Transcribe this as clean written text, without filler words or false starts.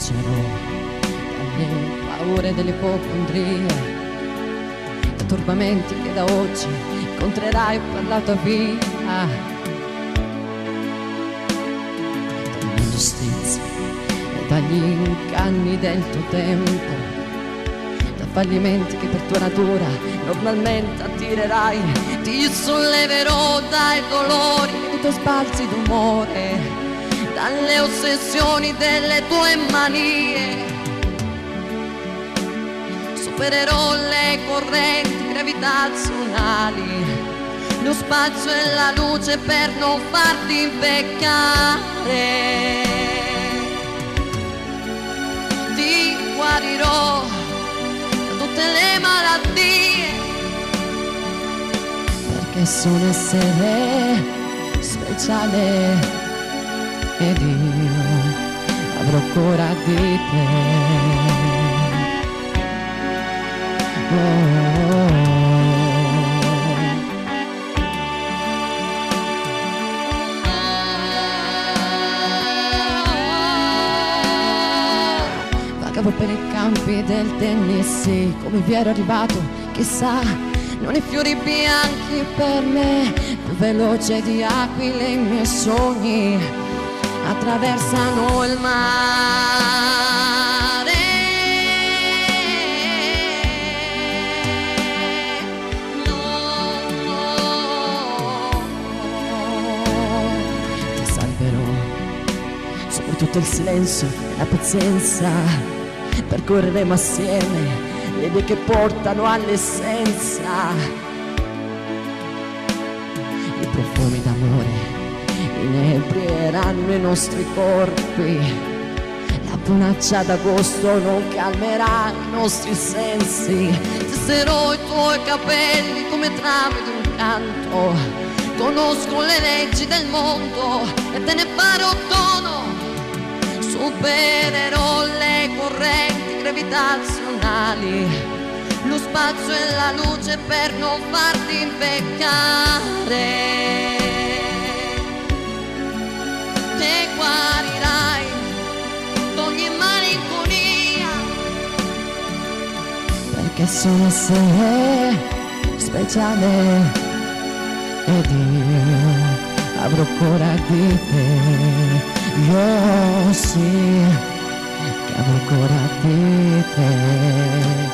proteggerò dalle paure dell'ipocondria, dai turbamenti che da oggi incontrerai per la tua via, dall'ingiustizia e dagli inganni del tuo tempo, da fallimenti che per tua natura normalmente attirerai. Ti solleverò dai dolori dei tuoi sbalzi d'umore, dalle ossessioni delle tue manie. Supererò le correnti gravitazionali, lo spazio e la luce per non farti invecchiare. Ti guarirò da tutte le malattie, perché sono essere speciale ed io avrò cura di te. Vagavo per i campi del Tennessee, come vi ero arrivato, chissà, non i fiori bianchi per me, più veloce di aquile i miei sogni attraversano il mare. Ti salverò, soprattutto il silenzio e la pazienza. Percorreremo assieme le vie che portano all'essenza. I profumi d'amore inebrieranno i nostri corpi, la bonaccia d'agosto non calmerà i nostri sensi. Tesserò i tuoi capelli come trame di un canto, conosco le leggi del mondo e te ne farò dono. Supererò le correnti gravitazionali, lo spazio e la luce per non farti invecchiare. Te guarirai d'ogni malinconia, perché sono essere speciale ed io avrò cura di te. Io sì che avrò cura di te.